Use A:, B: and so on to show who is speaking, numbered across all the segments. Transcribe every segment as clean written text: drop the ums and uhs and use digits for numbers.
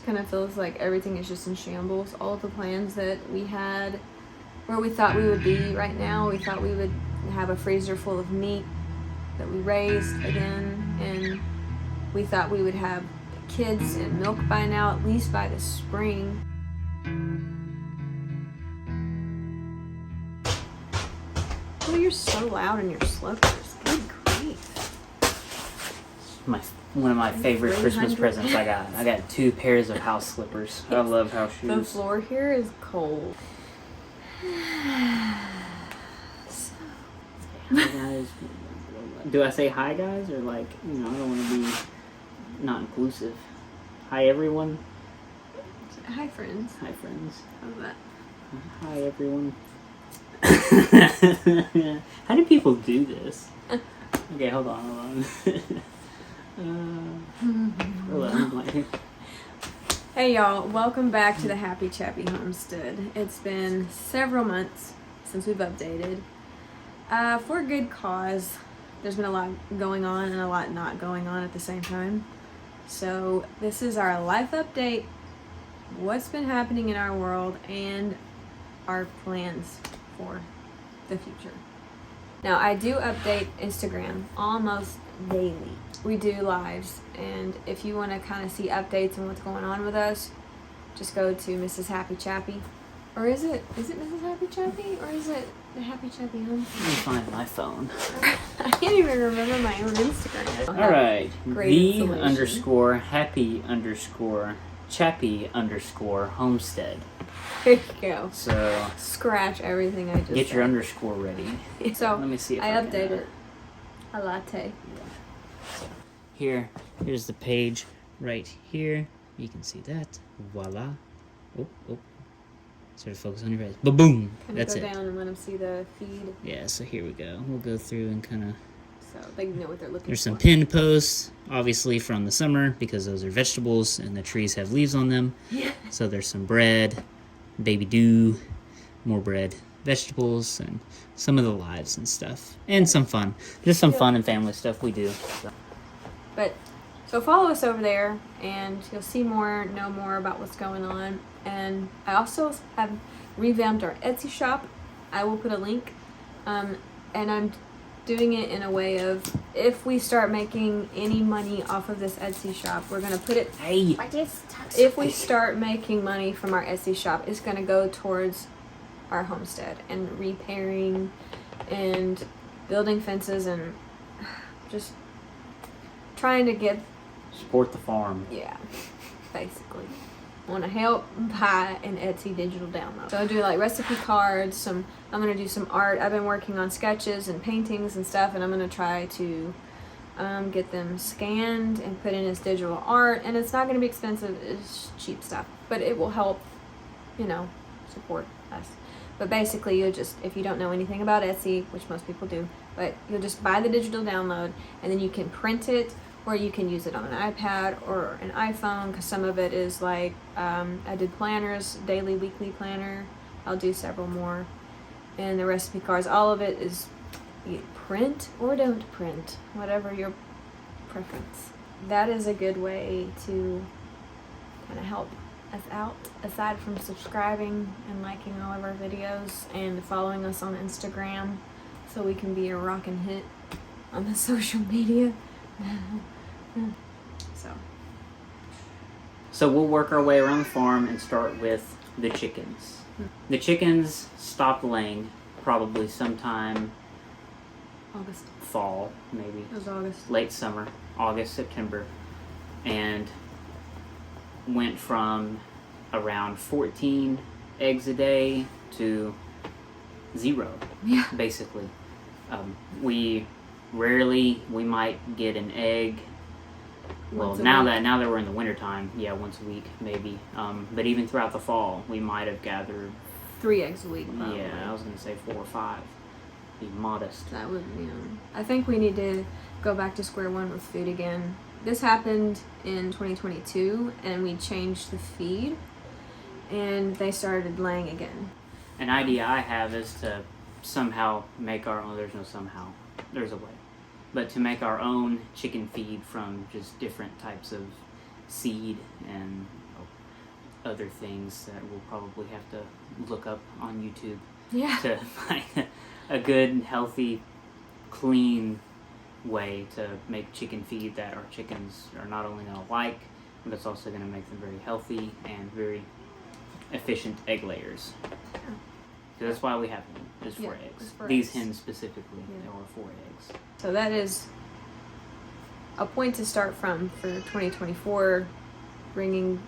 A: kind of feels like everything is just in shambles. All of the plans that we had, where we thought we would be right now, we thought we would have a freezer full of meat that we raised again, and we thought we would have kids and milk by now, at least by the spring. Oh, you're so loud in your slippers. Good grief.
B: One of my favorite Christmas presents I got. I got 2 pairs of house slippers. I love house shoes.
A: The floor here is cold.
B: Hi guys. Do I say hi guys or like, I don't want to be not inclusive. Hi everyone.
A: Hi friends.
B: Hi friends.
A: How's that?
B: Hi everyone. How do people do this? Okay, hold on.
A: Hey y'all, welcome back to the Happy Chappy Homestead. It's been several months since we've updated. For a good cause. There's been a lot going on and a lot not going on at the same time. So this is our life update, what's been happening in our world, and our plans for the future. Now, I do update Instagram almost daily. We do lives, and if you want to kind of see updates on what's going on with us, just go to Mrs. Happy Chappy. Or is it Mrs. Happy Chappy, or is it the Happy Chappy Homestead?
B: Let me find my phone.
A: I can't even remember my own Instagram.
B: Alright, the_happy_chappy_homestead.
A: There you go.
B: So
A: scratch everything I just
B: get your
A: said.
B: underscore ready.
A: So
B: let me see if
A: I
B: can,
A: updated a latte.
B: Here's the page right here. You can see that. Voila. Oh. Sort of focus on your face. Ba-boom! That's it.
A: Go down and let them see the feed.
B: Yeah, so here we go. We'll go through and kind of...
A: So they know what they're looking for.
B: There's some pinned posts, obviously from the summer, because those are vegetables and the trees have leaves on them.
A: Yeah.
B: So there's some bread, baby dew, more bread, vegetables, and some of the lives and stuff. And some fun. Just some fun and family stuff we do.
A: So follow us over there, and you'll see more, know more about what's going on. And I also have revamped our Etsy shop. I will put a link. And I'm doing it in a way of, if we start making any money off of this Etsy shop, we're going to put it... If we start making money from our Etsy shop, it's going to go towards our homestead and repairing and building fences and just trying to get...
B: Support the farm.
A: Yeah, basically. I want to help buy an Etsy digital download. So I'll do like recipe cards, I'm going to do some art. I've been working on sketches and paintings and stuff, and I'm going to try to get them scanned and put in as digital art. And it's not going to be expensive, it's cheap stuff. But it will help, support us. But basically, you'll just, if you don't know anything about Etsy, which most people do, but you'll just buy the digital download, and then you can print it, or you can use it on an iPad or an iPhone, because some of it is like, I did planners, daily, weekly planner. I'll do several more. And the recipe cards, all of it is you print or don't print, whatever your preference. That is a good way to kind of help us out, aside from subscribing and liking all of our videos and following us on Instagram, so we can be a rockin' hit on the social media.
B: So we'll work our way around the farm and start with the chickens. The chickens stopped laying probably sometime
A: August.
B: Fall, maybe.
A: It was August.
B: Late summer, August, September. And went from around 14 eggs a day to 0, basically. We might get an egg. Well, now that we're in the wintertime, once a week maybe. But even throughout the fall, we might have gathered
A: 3 eggs a week. Probably.
B: Yeah, I was gonna say 4 or 5. Be modest.
A: That would, I think we need to go back to square one with food again. This happened in 2022, and we changed the feed, and they started laying again.
B: An idea I have is to somehow make our own. There's no somehow. There's a way. But to make our own chicken feed from just different types of seed and other things that we'll probably have to look up on YouTube
A: Yeah.
B: to find a good, healthy, clean way to make chicken feed that our chickens are not only going to like, but it's also going to make them very healthy and very efficient egg layers.
A: Yeah.
B: So that's why we have them, is for
A: Yeah,
B: eggs.
A: it's for
B: These
A: eggs.
B: hens specifically,
A: Yeah.
B: are for eggs.
A: So that is a point to start from for 2024, bringing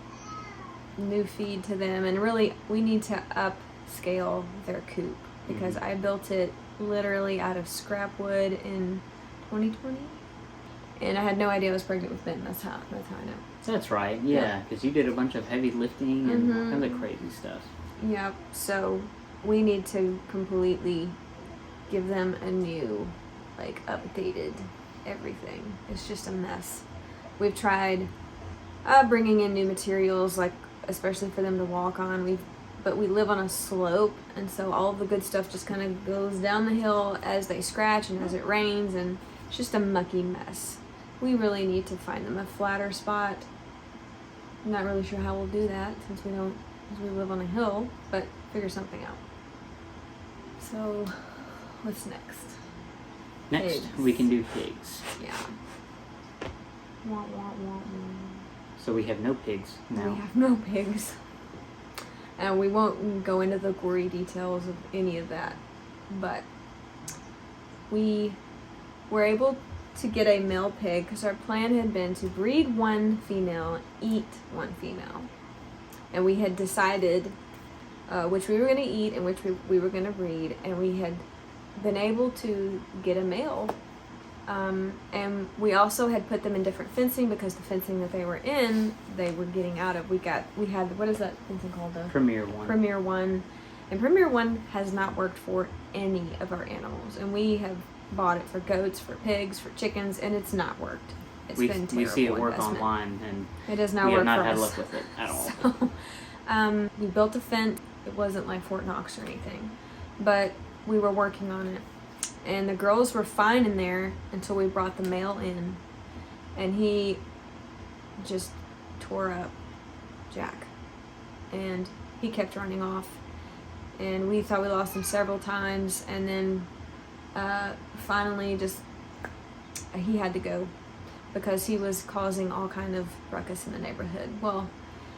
A: new feed to them. And really, we need to upscale their coop because I built it literally out of scrap wood in 2020. And I had no idea I was pregnant with Ben. That's how I know.
B: That's right, yeah, because you did a bunch of heavy lifting and all kinds of crazy stuff.
A: Yep. So we need to completely give them a new, like, updated everything. It's just a mess. We've tried bringing in new materials, like especially for them to walk on. But we live on a slope, and so all of the good stuff just kind of goes down the hill as they scratch and as it rains, and it's just a mucky mess. We really need to find them a flatter spot. I'm not really sure how we'll do that since we live on a hill, but figure something out. So, what's next?
B: Next,
A: Pigs.
B: we can do pigs.
A: Yeah. Wah, wah, wah, wah.
B: So we have no pigs now.
A: We have no pigs. And we won't go into the gory details of any of that. But we were able to get a male pig because our plan had been to breed one female, eat one female. And we had decided which we were going to eat and which we were going to breed. And we had been able to get a male. And we also had put them in different fencing because the fencing that they were in, they were getting out of. We had, what is that fencing called? The
B: Premier One.
A: Premier One. And Premier One has not worked for any of our animals. And we have bought it for goats, for pigs, for chickens, and it's not worked. It's been terrible.
B: We see it work
A: investment.
B: online, and
A: it does not
B: we
A: work
B: have not
A: for
B: had
A: us.
B: luck with it at all.
A: So, we built a fence. It wasn't like Fort Knox or anything, but we were working on it. And the girls were fine in there until we brought the male in. And he just tore up Jack. And he kept running off. And we thought we lost him several times. And then finally he had to go because he was causing all kind of ruckus in the neighborhood. Well,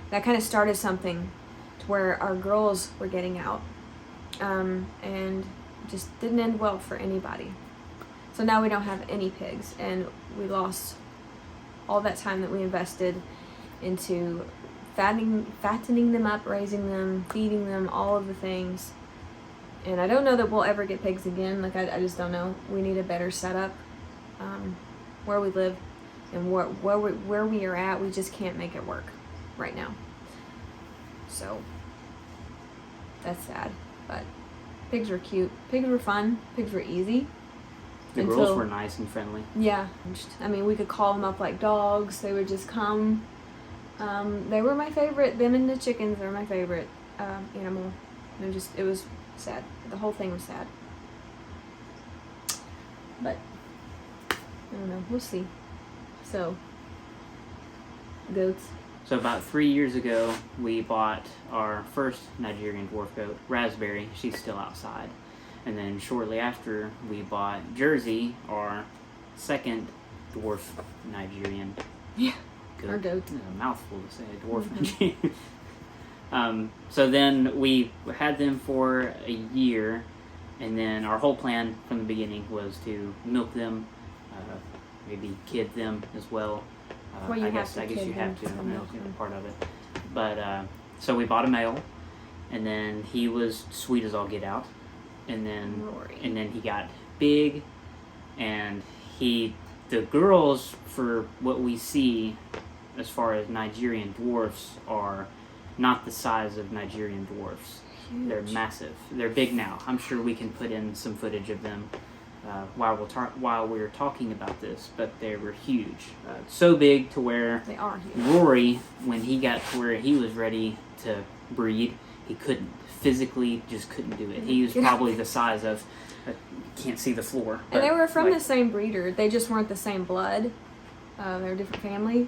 A: that kind of started something to where our girls were getting out. And just didn't end well for anybody. So now we don't have any pigs, and we lost all that time that we invested into fattening them up, raising them, feeding them, all of the things. And I don't know that we'll ever get pigs again. Like, I just don't know. We need a better setup where we live and where we are at. We just can't make it work right now. So that's sad, but pigs were cute. Pigs were fun. Pigs were easy.
B: The girls were nice and friendly.
A: Yeah. I mean, we could call them up like dogs. They would just come. They were my favorite. Them and the chickens are my favorite animal. And it was sad. The whole thing was sad. But, I don't know. We'll see. So, goats.
B: So about 3 years ago, we bought our first Nigerian dwarf goat, Raspberry. She's still outside. And then shortly after, we bought Jersey, our second dwarf Nigerian
A: Yeah.
B: goat.
A: Or goat.
B: It's a mouthful to say, dwarf Nigerian. So then we had them for a year, and then our whole plan from the beginning was to milk them, maybe kid them as well.
A: Well, you
B: I
A: have
B: guess
A: to
B: you
A: kid
B: have
A: them
B: to.
A: to milk them.
B: Part of it. But so we bought a male, and then he was sweet as all get out, and then
A: Rory.
B: he got big, and the girls, for what we see as far as Nigerian dwarfs, are not the size of Nigerian dwarfs.
A: Huge.
B: They're massive. They're big now. I'm sure we can put in some footage of them while we're talking about this, but they were huge. So big to where
A: They are huge.
B: Rory, when he got to where he was ready to breed, he couldn't. Physically, just couldn't do it. He was probably the size of, can't see the floor.
A: And they were from the same breeder. They just weren't the same blood. They were a different family.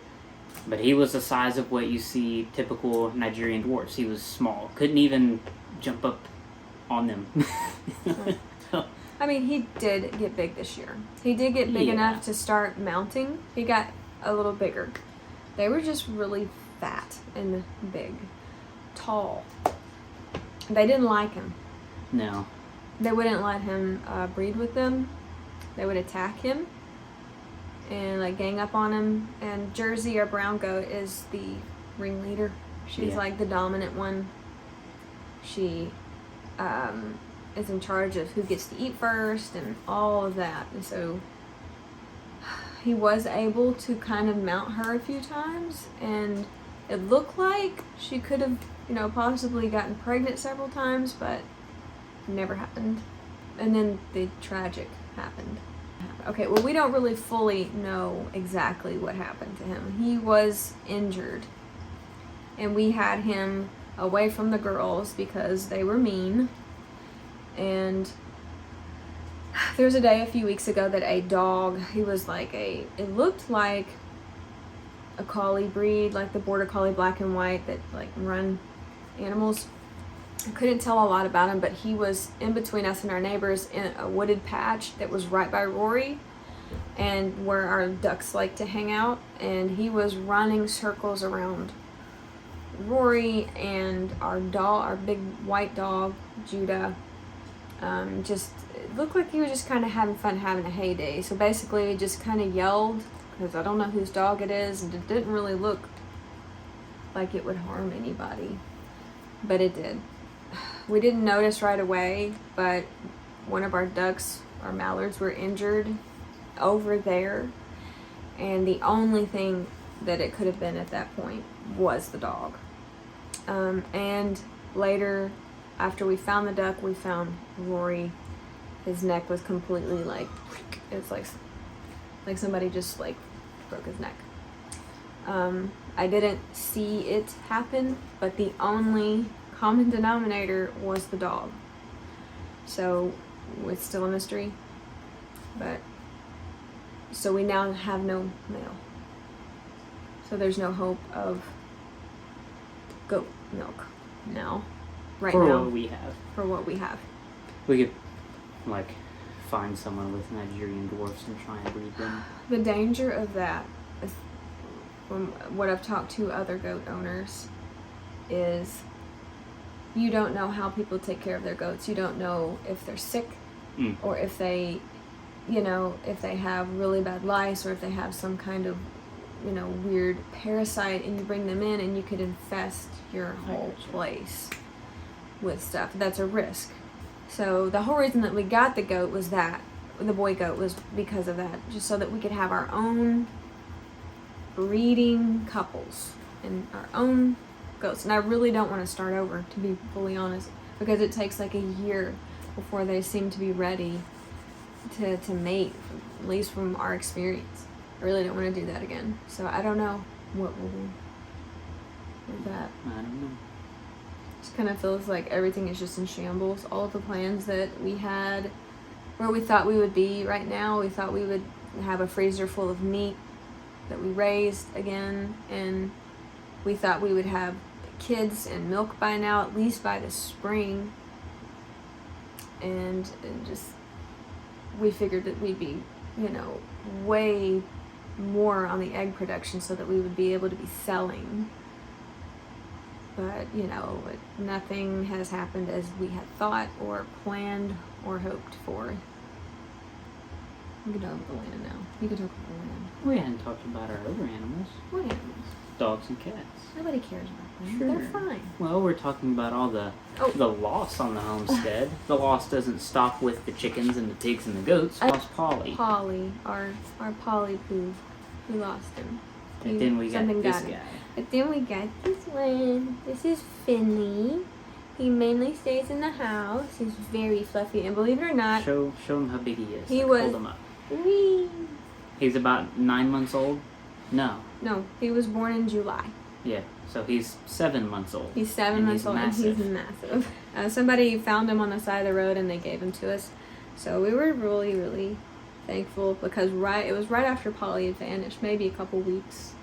B: But he was the size of what you see typical Nigerian dwarfs. He was small. Couldn't even jump up on them. So,
A: I mean, he did get big this year. He did get big enough to start mounting. He got a little bigger. They were just really fat and big, tall. They didn't like him.
B: no.
A: They wouldn't let him breed with them. They would attack him and like gang up on him. And Jersey, our brown goat, is the ringleader. She's
B: Yeah.
A: like the dominant one. She is in charge of who gets to eat first and all of that. And so he was able to kind of mount her a few times, and it looked like she could have, possibly gotten pregnant several times, but never happened. And then the tragic happened. Okay, well, we don't really fully know exactly what happened to him. He was injured, and we had him away from the girls because they were mean. And there was a day a few weeks ago that a dog, he was like it looked like a collie breed, like the border collie, black and white, that like run animals. I couldn't tell a lot about him, but he was in between us and our neighbors in a wooded patch that was right by Rory and where our ducks like to hang out. And he was running circles around Rory and our dog, our big white dog, Judah. Just it looked like he was just kind of having fun, having a heyday. So basically, he just kind of yelled, because I don't know whose dog it is, and it didn't really look like it would harm anybody, but it did. We didn't notice right away, but one of our ducks, our mallards, were injured over there, and the only thing that it could have been at that point was the dog. And later, after we found the duck, we found Rory. His neck was completely like, it's like somebody just like broke his neck. I didn't see it happen, but the only common denominator was the dog. So it's still a mystery. But so we now have no male. So there's no hope of goat milk now. Right
B: For
A: now.
B: what we have.
A: For what we have.
B: We could, like, find someone with Nigerian dwarfs and try and breed them.
A: The danger of that, is, from what I've talked to other goat owners, is you don't know how people take care of their goats. You don't know if they're sick or if they, if they have really bad lice or if they have some kind of, weird parasite, and you bring them in and you could infest your whole place with stuff. That's a risk. So the whole reason that we got the goat was that, the boy goat, was because of that, just so that we could have our own breeding couples and our own goats. And I really don't want to start over, to be fully honest, because it takes like a year before they seem to be ready to mate, at least from our experience. I really don't want to do that again. So I don't know what we'll do with that.
B: I don't know.
A: Just kind of feels like everything is just in shambles. All of the plans that we had, where we thought we would be right now, we thought we would have a freezer full of meat that we raised again, and we thought we would have kids and milk by now, at least by the spring. And just, we figured that we'd be, way more on the egg production so that we would be able to be selling. But, nothing has happened as we had thought or planned or hoped for. We can talk about the land now. You can talk about the land.
B: We hadn't talked about our other animals.
A: What animals?
B: Dogs and cats.
A: Nobody cares about them.
B: Sure.
A: They're fine.
B: Well, we're talking about all the loss on the homestead. The loss doesn't stop with the chickens and the pigs and the goats. We lost Polly.
A: Polly, our Polly poo. We lost him.
B: And then we got
A: something
B: this
A: got him.
B: guy.
A: But then we got this one. This is Finley. He mainly stays in the house. He's very fluffy, and believe it or not,
B: Show him how big he is.
A: He
B: Like,
A: was-
B: hold him up.
A: wee.
B: He's about 9 months old. No.
A: He was born in July.
B: Yeah. So he's 7 months old.
A: He's 7
B: And
A: months
B: he's
A: old,
B: massive.
A: and he's massive. Somebody found him on the side of the road, and they gave him to us. So we were really, really thankful, because it was right after Polly had vanished, maybe a couple weeks.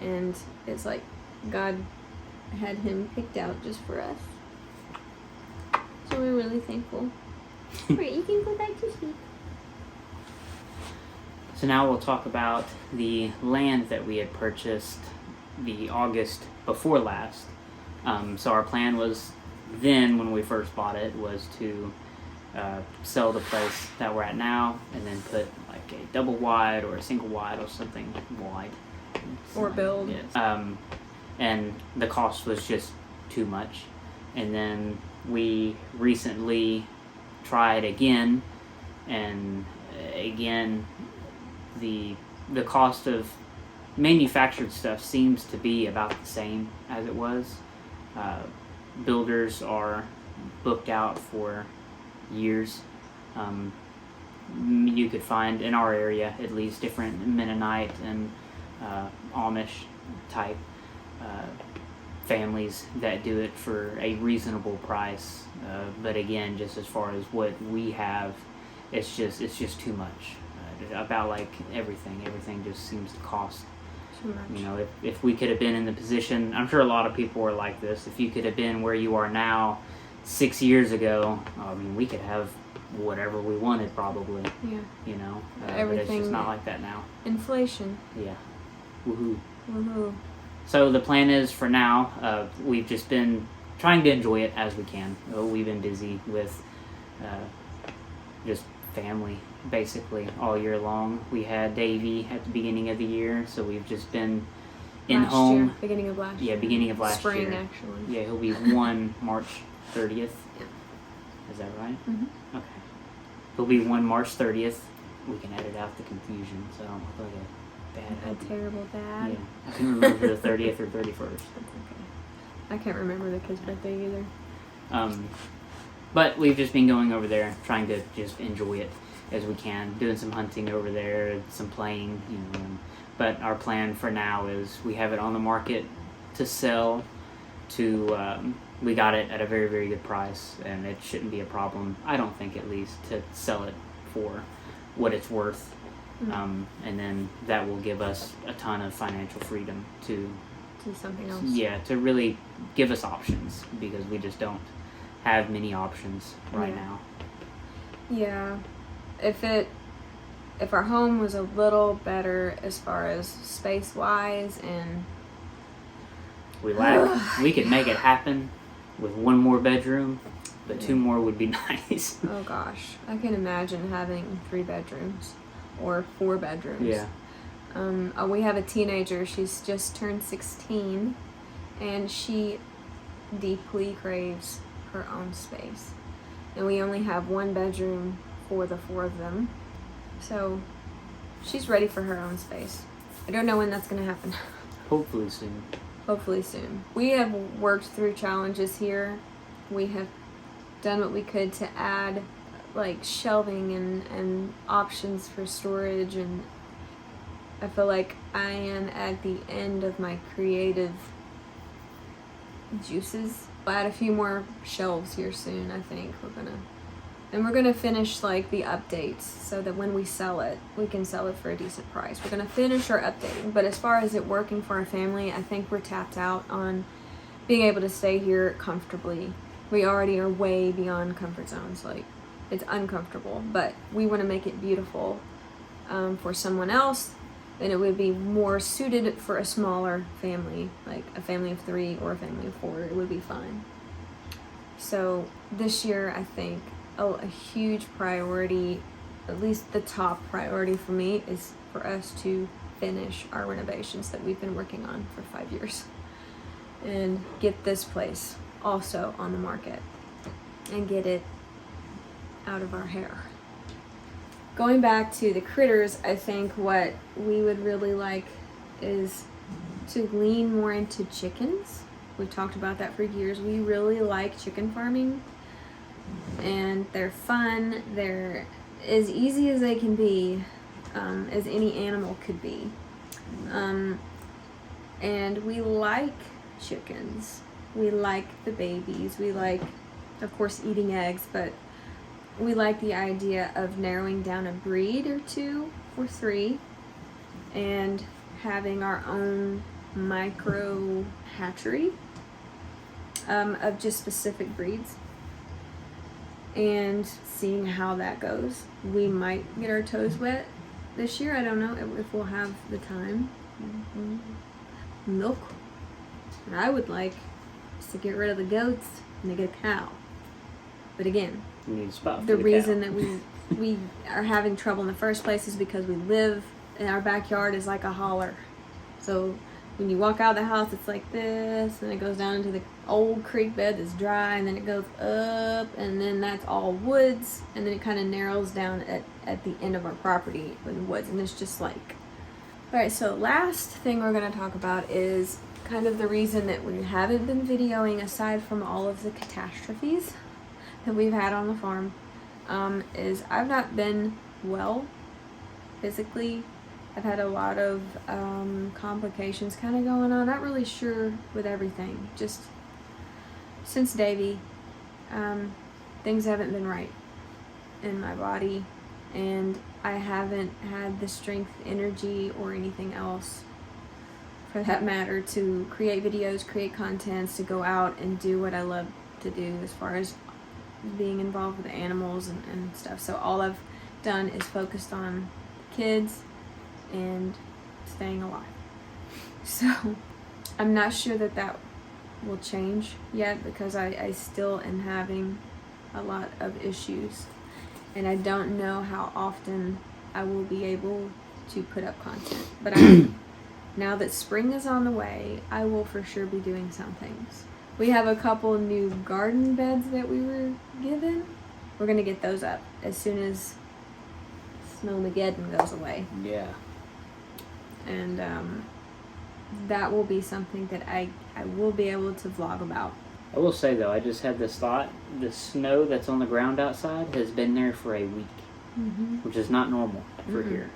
A: and it's like God had him picked out just for us. So we're really thankful. Alright, you can go back to sleep.
B: So now we'll talk about the land that we had purchased the August before last. So our plan was then, when we first bought it, was to sell the place that we're at now and then put like a double wide or a single wide or something wide.
A: Or build.
B: Yes. And the cost was just too much. And then we recently tried again, and again the cost of manufactured stuff seems to be about the same as it was. Builders are booked out for years. You could find in our area at least different Mennonite and Amish type families that do it for a reasonable price. But again, just as far as what we have, it's just too much. About like everything just seems to cost
A: Too much.
B: you know. If we could have been in the position, I'm sure a lot of people are like this, if you could have been where you are now 6 years ago, I mean, we could have whatever we wanted probably,
A: Yeah.
B: you know. But it's
A: Everything-
B: just not like that now.
A: Inflation.
B: Yeah. Woohoo.
A: Woohoo.
B: So the plan is, for now, we've just been trying to enjoy it as we can. We've been busy with just family basically all year long. We had Davey at the beginning of the year, so we've just been in
A: Last
B: home.
A: year, beginning of last year.
B: Yeah, beginning of last
A: Spring,
B: year.
A: actually.
B: Yeah, he'll be 1 March 30th.
A: Yeah.
B: Is that right?
A: Mhm.
B: Okay. He'll be 1 March 30th. We can edit out the confusion, so I don't look like a bad
A: A
B: hubby.
A: terrible dad.
B: Yeah, I can remember the 30th or 31st.
A: That's okay. I can't remember the kid's birthday either.
B: But we've just been going over there, trying to just enjoy it as we can, doing some hunting over there, some playing, you know. But our plan for now is we have it on the market to sell. We got it at a very, very good price, and it shouldn't be a problem, I don't think, at least, to sell it for what it's worth.
A: Mm-hmm.
B: And then that will give us a ton of financial freedom to
A: Do something else.
B: Yeah, to really give us options, because we just don't have many options right
A: Yeah.
B: now.
A: Yeah. If our home was a little better as far as space wise, and
B: We could make it happen with 1 more bedroom, but 2 more would be nice.
A: oh gosh, I can imagine having 3 bedrooms or 4 bedrooms.
B: Yeah.
A: We have a teenager. She's just turned 16, and she deeply craves her own space. And we only have 1 bedroom for the 4 of them. So she's ready for her own space. I don't know when that's going to happen.
B: Hopefully soon.
A: Hopefully soon. We have worked through challenges here. We have done what we could to add like shelving and options for storage, and I feel like I am at the end of my creative juices. I'll add a few more shelves here soon, I think. We're gonna finish like the updates so that when we sell it, we can sell it for a decent price. We're gonna finish our updating, but as far as it working for our family, I think we're tapped out on being able to stay here comfortably. We already are way beyond comfort zones. Like, it's uncomfortable, but we want to make it beautiful for someone else, and it would be more suited for a smaller family, like a family of 3 or a family of 4. It would be fine. So this year, I think a huge priority, at least the top priority for me, is for us to finish our renovations that we've been working on for 5 years and get this place also on the market and get it out of our hair. Going back to the critters, I think what we would really like is to lean more into chickens. We've talked about that for years. We really like chicken farming, and they're fun. They're as easy as they can be, as any animal could be. And we like chickens. We like the babies. We like, of course, eating eggs, but we like the idea of narrowing down a breed or 2 or 3 and having our own micro hatchery of just specific breeds, and seeing how that goes. We might get our toes wet this year. I don't know if we'll have the time. Milk. And I would like to get rid of the goats and to get a cow. But again,
B: You need a spot for
A: the reason
B: cow.
A: that we are having trouble in the first place is because we live in our backyard is like a holler. So when you walk out of the house, it's like this, and it goes down into the old creek bed that's dry, and then it goes up, and then that's all woods, and then it kind of narrows down at the end of our property in the woods, and it's just like... Alright, so last thing we're going to talk about is kind of the reason that we haven't been videoing, aside from all of the catastrophes that we've had on the farm, is I've not been well physically. I've had a lot of complications kind of going on. Not really sure with everything. Just since Davey, things haven't been right in my body, and I haven't had the strength, energy, or anything else for that matter to create videos, create contents, to go out and do what I love to do as far as being involved with the animals and stuff. So all I've done is focused on kids and staying alive. So I'm not sure that will change yet, because I still am having a lot of issues, and I don't know how often I will be able to put up content. But now that spring is on the way, I will for sure be doing some things. We have a couple new garden beds that we were given. We're gonna get those up as soon as Snowmageddon goes away.
B: Yeah.
A: And that will be something that I will be able to vlog about.
B: I will say though, I just had this thought: the snow that's on the ground outside has been there for a week, which is not normal for here.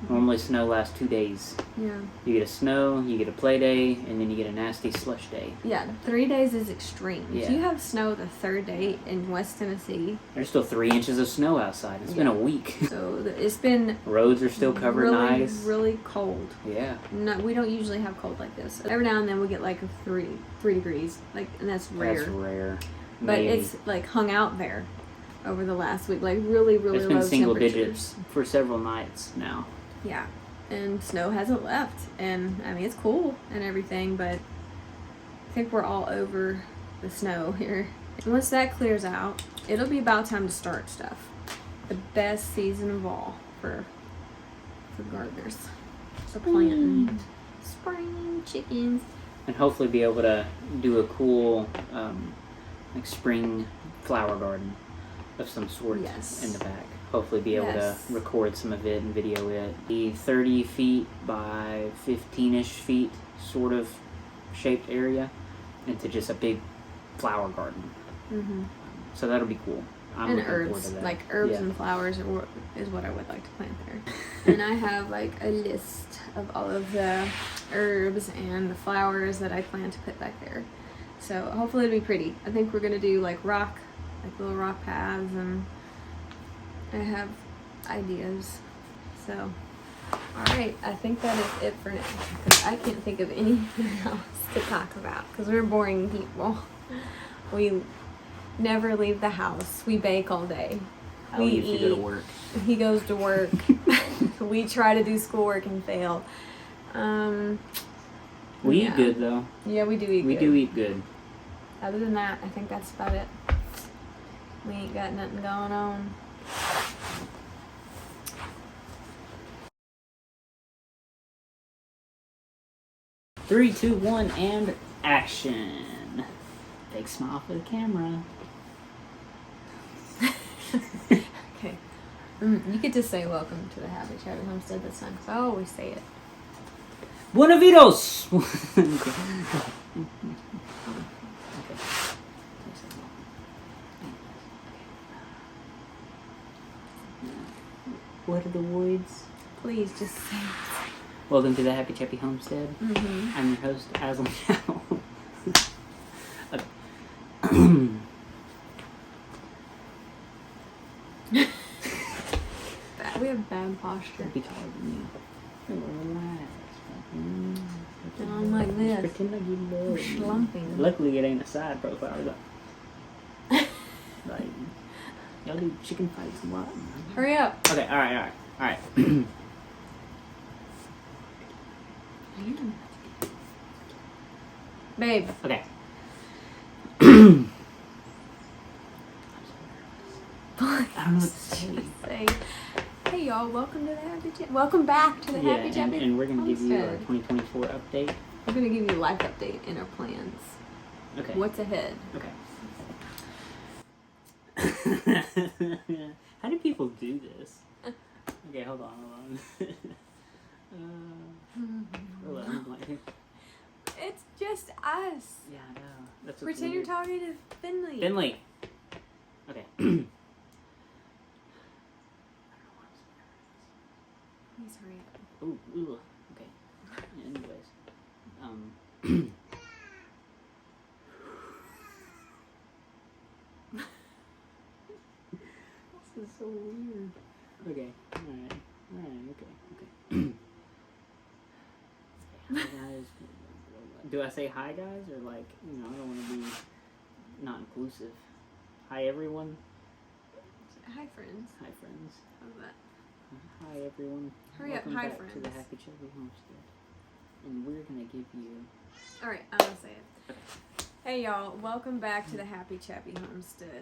B: Normally snow lasts 2 days.
A: Yeah.
B: You get a snow, you get a play day, and then you get a nasty slush day.
A: Yeah, 3 days is extreme.
B: Yeah.
A: If you have snow the third day in West Tennessee...
B: There's still 3 inches of snow outside. It's been a week.
A: So it's been...
B: Roads are still covered in ice.
A: Really cold.
B: Yeah.
A: No, we don't usually have cold like this. Every now and then we get like a 3 degrees, like, and that's rare.
B: That's rare.
A: But
B: Maybe.
A: it's like hung out there over the last week, like really
B: It's been
A: low
B: single
A: temperatures.
B: digits for several nights now.
A: Yeah, and snow hasn't left, and I mean it's cool and everything, but I think we're all over the snow here. And once that clears out, it'll be about time to start stuff. The best season of all for gardeners. So planting, spring chickens,
B: And hopefully be able to do a cool like spring flower garden of some sort in the back. Hopefully be able to record some of it and video it. The 30 feet by 15-ish feet sort of shaped area into just a big flower garden. So that'll be cool. I'm looking forward
A: herbs,
B: to that.
A: like herbs and flowers is what I would like to plant there. And I have like a list of all of the herbs and the flowers that I plan to put back there. So hopefully it'll be pretty. I think we're gonna do like little rock paths, and I have ideas. So, alright, I think that is it for now, because I can't think of anything else to talk about, because we're boring people. We never leave the house. We bake all day.
B: I leave to go to work.
A: He goes to work. We try to do schoolwork and fail.
B: We eat good though.
A: Yeah, we do eat good.
B: We do eat good.
A: Other than that, I think that's about it. We ain't got nothing going on.
B: Three, two, one, and action. Big smile for the camera.
A: Okay. You get to say welcome to the Happy Chatty Homestead this time, because I always say it.
B: Buenavidos! What are the woods?
A: Please just say it.
B: Welcome to the Happy Chappy Homestead. I'm your host, Aslan Chow.
A: We have bad posture.
B: Be taller than you. Relax.
A: Oh my like this.
B: Pretend like you
A: We're
B: love.
A: slumping.
B: Luckily, it ain't a side profile. Like, y'all do chicken fights and what?
A: Hurry up.
B: Okay, alright.
A: Babe.
B: Okay.
A: I
B: don't know what to say.
A: Hey y'all, welcome to the Happy Chat. Welcome back to the Happy Chat.
B: And we're gonna give you our
A: Homestead.
B: 2024 update.
A: We're gonna give you a life update and our plans.
B: Okay.
A: What's ahead?
B: Okay. How do people do this? Okay, hold on. Hold on, I'm blanking.
A: It's just us.
B: Yeah, I know. That's what's
A: Pretend you're
B: weird.
A: talking to Finley.
B: Finley. Okay.
A: Please hurry up.
B: Ooh. Okay. Anyways, this is so weird. Okay. Alright. Okay. Hi guys. Do I say hi guys or like, I don't want to be not inclusive. Hi everyone.
A: Hi friends.
B: Hi friends.
A: How's that?
B: Hi everyone.
A: Hurry
B: Welcome
A: up, hi
B: back
A: friends.
B: to the Happy Chubby Homestead. And we're gonna give you.
A: Alright, I'm gonna say it.
B: Okay.
A: Hey y'all, welcome back to the Happy Chappy Homestead.